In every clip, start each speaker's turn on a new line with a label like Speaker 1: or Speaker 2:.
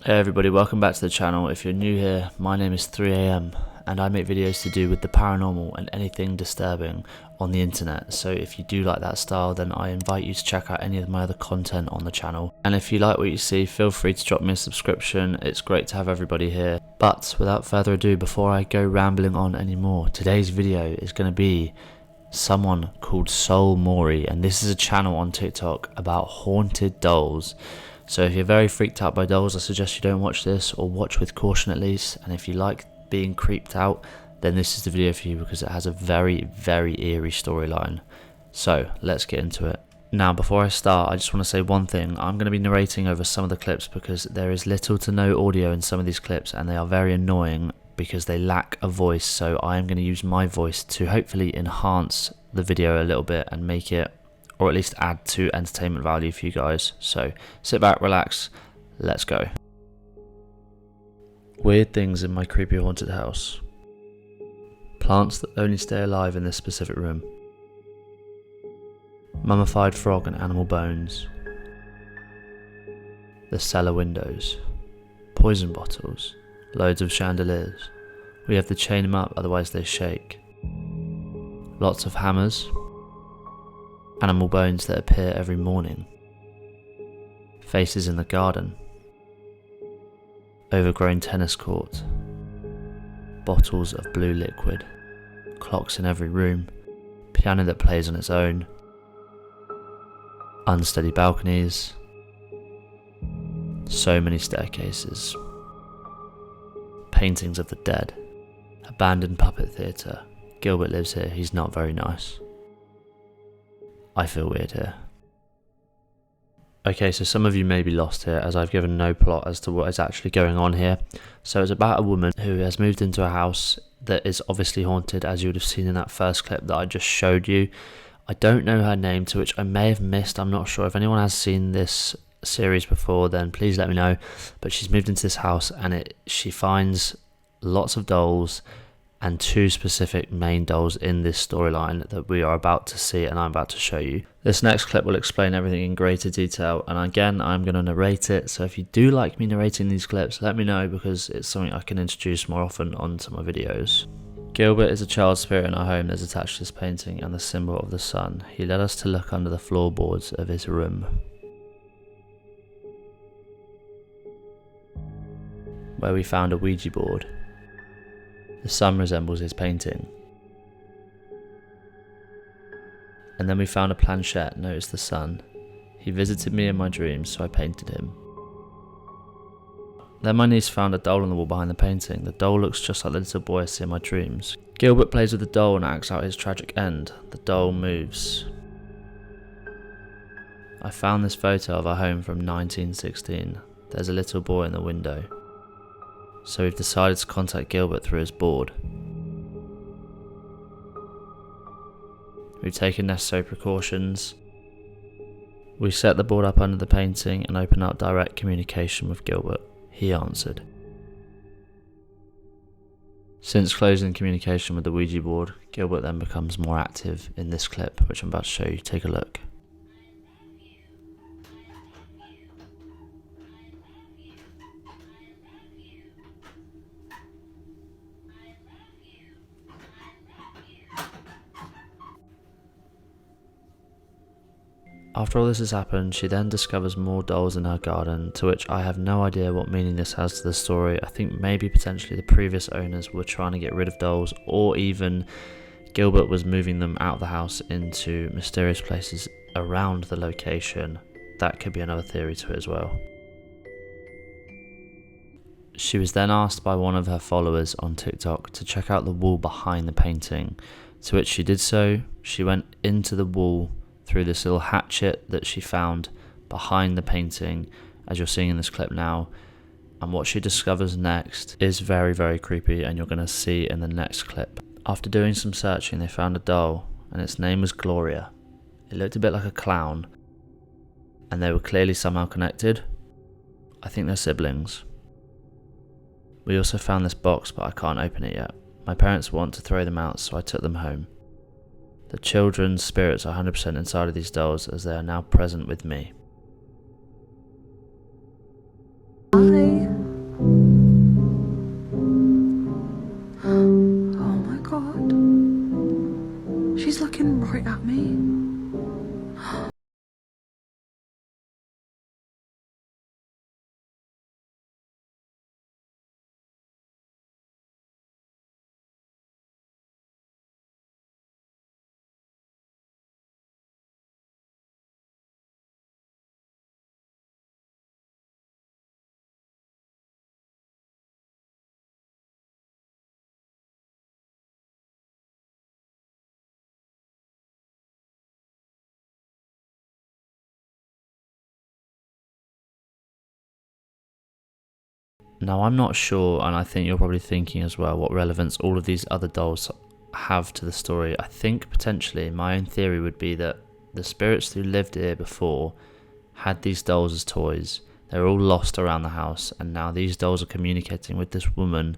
Speaker 1: Hey everybody, welcome back to the channel. If you're new here, my name is 3am and I make videos to do with the paranormal and anything disturbing on the internet. So if you do like that style, then I invite you to check out any of my other content on the channel. And if you like what you see, feel free to drop me a subscription. It's great to have everybody here. But without further ado, before I go rambling on anymore, today's video is going to be someone called SOULMORI, and this is a channel on TikTok about haunted dolls. So if you're very freaked out by dolls, I suggest you don't watch this, or watch with caution at least. And if you like being creeped out, then this is the video for you, because it has a very eerie storyline. So let's get into it. Now before I start, I just want to say one thing. I'm going to be narrating over some of the clips because there is little to no audio in some of these clips, and they are very annoying because they lack a voice. So I am going to use my voice to hopefully enhance the video a little bit and make it, or at least add to entertainment value for you guys. So sit back, relax, let's go. Weird things in my creepy haunted house. Plants that only stay alive in this specific room. Mummified frog and animal bones. The cellar windows. Poison bottles. Loads of chandeliers. We have to chain them up, otherwise they shake. Lots of hammers. Animal bones that appear every morning. Faces in the garden. Overgrown tennis court. Bottles of blue liquid. Clocks in every room. Piano that plays on its own. Unsteady balconies. So many staircases. Paintings of the dead. Abandoned puppet theatre. Gilbert lives here, he's not very nice. I feel weird here. Okay, so some of you may be lost here, as I've given no plot as to what is actually going on here. So it's about a woman who has moved into a house that is obviously haunted, as you would have seen in that first clip that I just showed you. I don't know her name, to which I may have missed, I'm not sure. If anyone has seen this series before, then please let me know. But she's moved into this house, and she finds lots of dolls, and two specific main dolls in this storyline that we are about to see and I'm about to show you. This next clip will explain everything in greater detail, and again I'm going to narrate it, so if you do like me narrating these clips, let me know, because it's something I can introduce more often onto my videos. Gilbert is a child spirit in our home that's attached to this painting and the symbol of the sun. He led us to look under the floorboards of his room, where we found a Ouija board. The sun resembles his painting. And then we found a planchette, notice the sun. He visited me in my dreams, so I painted him. Then my niece found a doll on the wall behind the painting. The doll looks just like the little boy I see in my dreams. Gilbert plays with the doll and acts out his tragic end. The doll moves. I found this photo of our home from 1916. There's a little boy in the window. So we've decided to contact Gilbert through his board. We've taken necessary precautions. We set the board up under the painting and opened up direct communication with Gilbert. He answered. Since closing communication with the Ouija board, Gilbert then becomes more active in this clip, which I'm about to show you. Take a look. After all this has happened, she then discovers more dolls in her garden, to which I have no idea what meaning this has to the story. I think maybe potentially the previous owners were trying to get rid of dolls, or even Gilbert was moving them out of the house into mysterious places around the location. That could be another theory to it as well. She was then asked by one of her followers on TikTok to check out the wall behind the painting, to which she did so. She went into the wall through this little hatchet that she found behind the painting, as you're seeing in this clip now, and what she discovers next is very creepy, and you're going to see in the next clip. After doing some searching, they found a doll, and its name was Gloria. It looked a bit like a clown, and they were clearly somehow connected. I think they're siblings. We also found this box, but I can't open it yet. My parents want to throw them out, so I took them home. The children's spirits are 100% inside of these dolls, as they are now present with me.
Speaker 2: I She's looking right at me.
Speaker 1: Now I'm not sure, and I think you're probably thinking as well, what relevance all of these other dolls have to the story. I think potentially my own theory would be that the spirits who lived here before had these dolls as toys. They were all lost around the house, and now these dolls are communicating with this woman,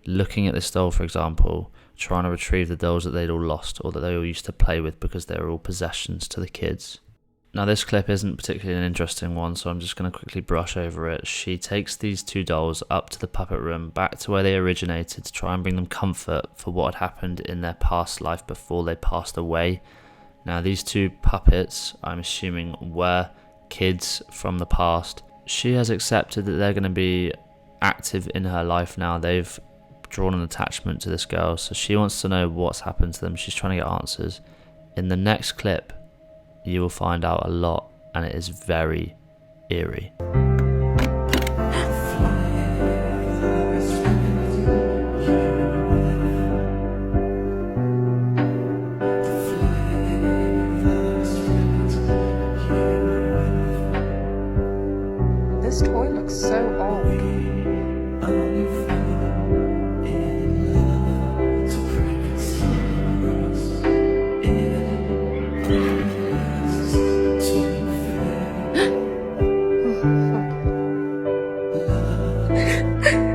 Speaker 1: looking at this doll, for example, trying to retrieve the dolls that they'd all lost or that they all used to play with because they were all possessions to the kids. Now this clip isn't particularly an interesting one, so I'm just going to quickly brush over it. She takes these two dolls up to the puppet room, back to where they originated, to try and bring them comfort for what had happened in their past life before they passed away. Now these two puppets, I'm assuming, were kids from the past. She has accepted that they're going to be active in her life now. They've drawn an attachment to this girl, so she wants to know what's happened to them. She's trying to get answers. In the next clip, you will find out a lot, and it is very eerie.
Speaker 2: This toy looks so old.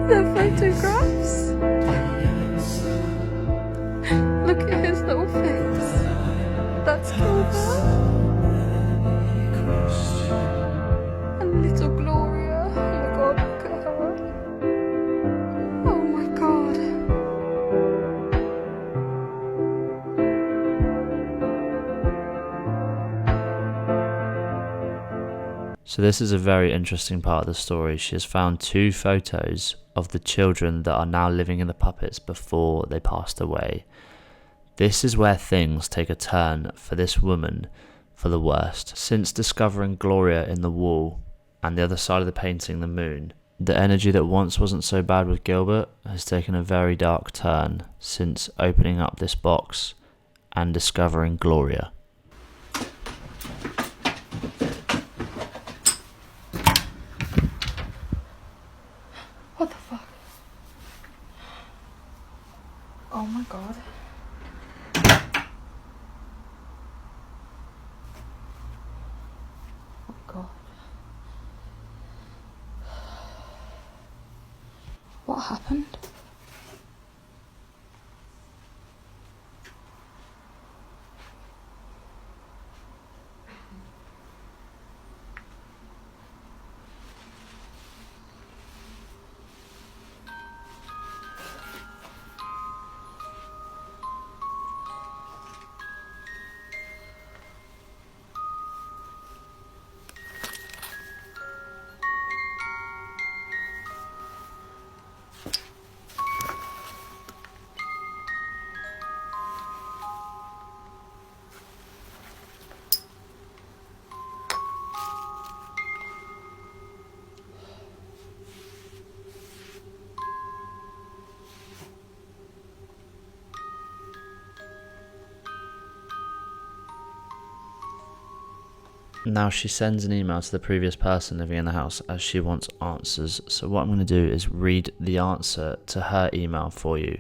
Speaker 2: The photographs. Look at his little face. That's Gilbert. And little Gloria. Oh my god, look at her. Oh my god.
Speaker 1: So this is a very interesting part of the story. She has found two photos of the children that are now living in the puppets before they passed away. This is where things take a turn for this woman for the worst. Since discovering Gloria in the wall and the other side of the painting, the moon, the energy that once wasn't so bad with Gilbert has taken a very dark turn since opening up this box and discovering Gloria.
Speaker 2: What the fuck? Oh my god. Oh god. What happened?
Speaker 1: Now she sends an email to the previous person living in the house as she wants answers. So what I'm going to do is read the answer to her email for you.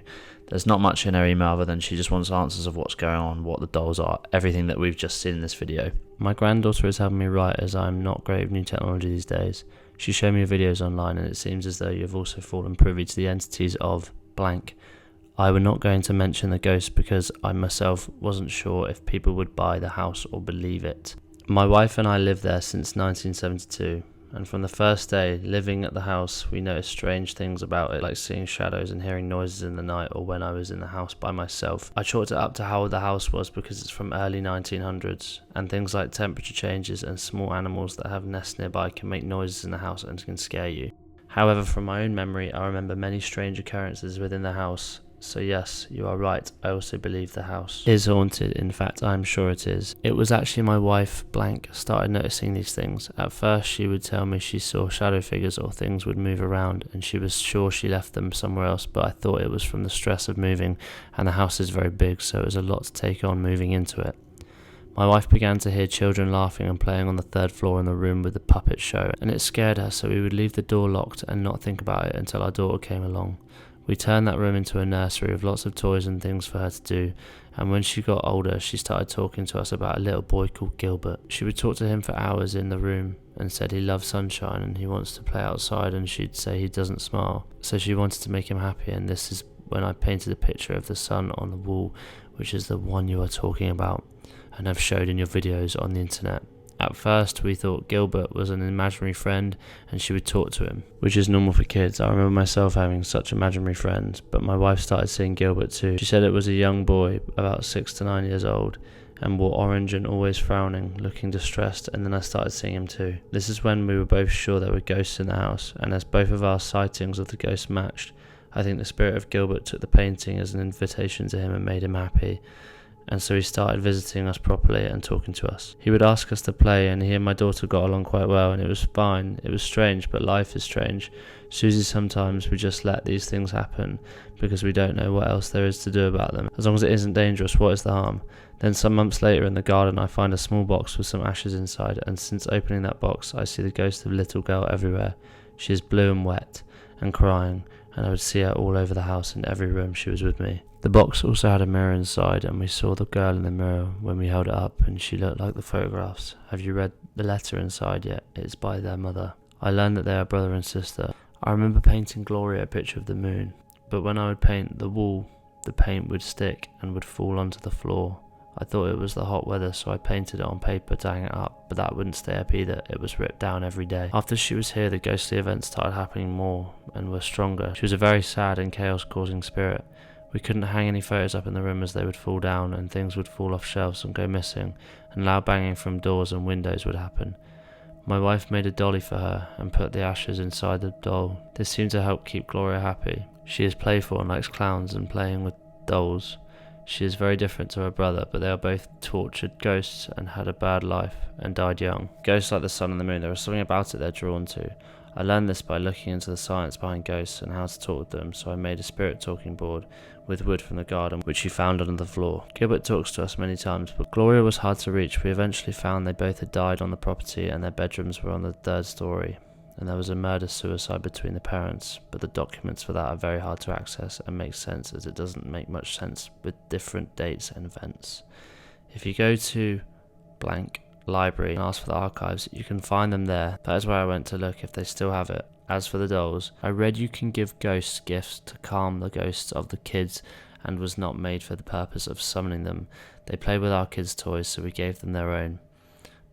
Speaker 1: There's not much in her email other than she just wants answers of what's going on, what the dolls are, everything that we've just seen in this video. My granddaughter is having me write as I'm not great with new technology these days. She showed me videos online and it seems as though you've also fallen privy to the entities of blank. I were not going to mention the ghost because I myself wasn't sure if people would buy the house or believe it. My wife and I lived there since 1972. and from the first day living at the house we noticed strange things about it, like seeing shadows and hearing noises in the night, or when I was in the house by myself. I chalked it up to how old the house was because it's from early 1900s, and things like temperature changes and small animals that have nests nearby can make noises in the house and can scare you. However, from my own memory, I remember many strange occurrences within the house. So yes, you are right, I also believe the house is haunted. In fact, I'm sure it is. It was actually my wife, blank, started noticing these things. At first, she would tell me she saw shadow figures or things would move around, and she was sure she left them somewhere else, but I thought it was from the stress of moving, and the house is very big, so it was a lot to take on moving into it. My wife began to hear children laughing and playing on the third floor in the room with the puppet show, and it scared her, so we would leave the door locked and not think about it until our daughter came along. We turned that room into a nursery with lots of toys and things for her to do, and when she got older she started talking to us about a little boy called Gilbert. She would talk to him for hours in the room and said he loves sunshine and he wants to play outside, and she'd say he doesn't smile, so she wanted to make him happy, and this is when I painted a picture of the sun on the wall, which is the one you are talking about and have showed in your videos on the internet. At first we thought Gilbert was an imaginary friend and she would talk to him, which is normal for kids. I remember myself having such imaginary friends, but my wife started seeing Gilbert too. She said it was a young boy, about 6 to 9 years old, and wore orange and always frowning, looking distressed, and then I started seeing him too. This is when we were both sure there were ghosts in the house, and as both of our sightings of the ghosts matched, I think the spirit of Gilbert took the painting as an invitation to him and made him happy. And so he started visiting us properly and talking to us. He would ask us to play, and he and my daughter got along quite well, and it was fine. It was strange, but life is strange. Susie, sometimes we just let these things happen because we don't know what else there is to do about them. As long as it isn't dangerous, what is the harm? Then some months later in the garden I find a small box with some ashes inside, and since opening that box I see the ghost of little girl everywhere. She is blue and wet and crying, and I would see her all over the house in every room she was with me. The box also had a mirror inside, and we saw the girl in the mirror when we held it up, and she looked like the photographs. Have you read the letter inside yet? It's by their mother. I learned that they are brother and sister. I remember painting Gloria a picture of the moon, but when I would paint the wall, the paint would stick and would fall onto the floor. I thought it was the hot weather, so I painted it on paper to hang it up, but that wouldn't stay up either. It was ripped down every day. After she was here, the ghostly events started happening more and were stronger. She was a very sad and chaos-causing spirit. We couldn't hang any photos up in the room as they would fall down and things would fall off shelves and go missing, and loud banging from doors and windows would happen. My wife made a dolly for her and put the ashes inside the doll. This seemed to help keep Gloria happy. She is playful and likes clowns and playing with dolls. She is very different to her brother, but they are both tortured ghosts and had a bad life and died young. Ghosts like the sun and the moon, there is something about it they're drawn to. I learned this by looking into the science behind ghosts and how to talk with them, so I made a spirit talking board with wood from the garden, which she found under the floor. Gilbert talks to us many times, but Gloria was hard to reach. We eventually found they both had died on the property and their bedrooms were on the 3rd story, and there was a murder-suicide between the parents, but the documents for that are very hard to access and make sense, as it doesn't make much sense with different dates and events. If you go to blank library and ask for the archives, you can find them there. That is where I went to look if they still have it. As for the dolls, I read you can give ghosts gifts to calm the ghosts of the kids and was not made for the purpose of summoning them. They play with our kids' toys, so we gave them their own,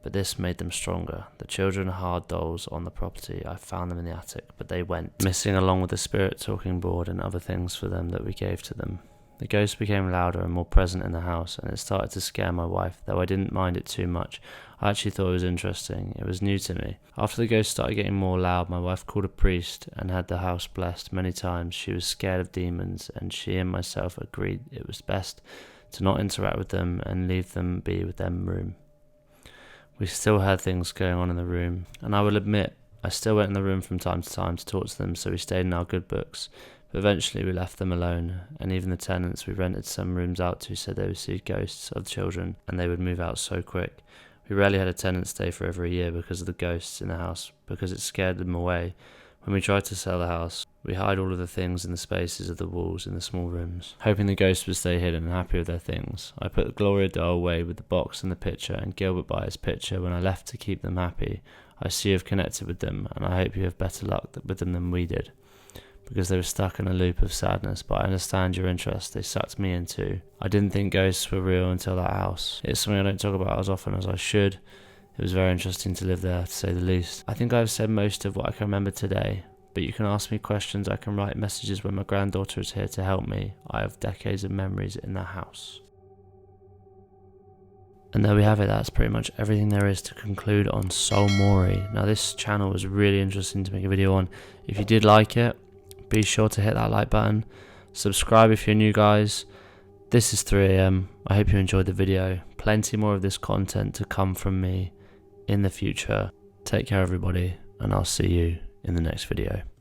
Speaker 1: but this made them stronger. The children are hard dolls on the property. I found them in the attic, but they went missing along with the spirit talking board and other things for them that we gave to them. The ghosts became louder and more present in the house, and it started to scare my wife, though I didn't mind it too much. I actually thought it was interesting. It was new to me. After the ghosts started getting more loud, my wife called a priest and had the house blessed many times. She was scared of demons, and she and myself agreed it was best to not interact with them and leave them be with them room. We still had things going on in the room, and I will admit, I still went in the room from time to time to talk to them, so we stayed in our good books. But eventually we left them alone, and even the tenants we rented some rooms out to said they would see ghosts of children and they would move out so quick. We rarely had a tenant stay for over a year because of the ghosts in the house, because it scared them away. When we tried to sell the house, we hid all of the things in the spaces of the walls in the small rooms, hoping the ghosts would stay hidden and happy with their things. I put the Gloria doll away with the box and the picture, and Gilbert by his picture when I left to keep them happy. I see you have connected with them, and I hope you have better luck with them than we did, because they were stuck in a loop of sadness, but I understand your interest. They sucked me in too. I didn't think ghosts were real until that house. It's something I don't talk about as often as I should. It was very interesting to live there, to say the least. I think I've said most of what I can remember today, but you can ask me questions, I can write messages when my granddaughter is here to help me. I have decades of memories in that house. And there we have it, that's pretty much everything there is to conclude on SOULMORI. Now this channel was really interesting to make a video on. If you did like it, be sure to hit that like button. Subscribe if you're new, guys. This is 3am. I hope you enjoyed the video. Plenty more of this content to come from me in the future. Take care everybody, and I'll see you in the next video.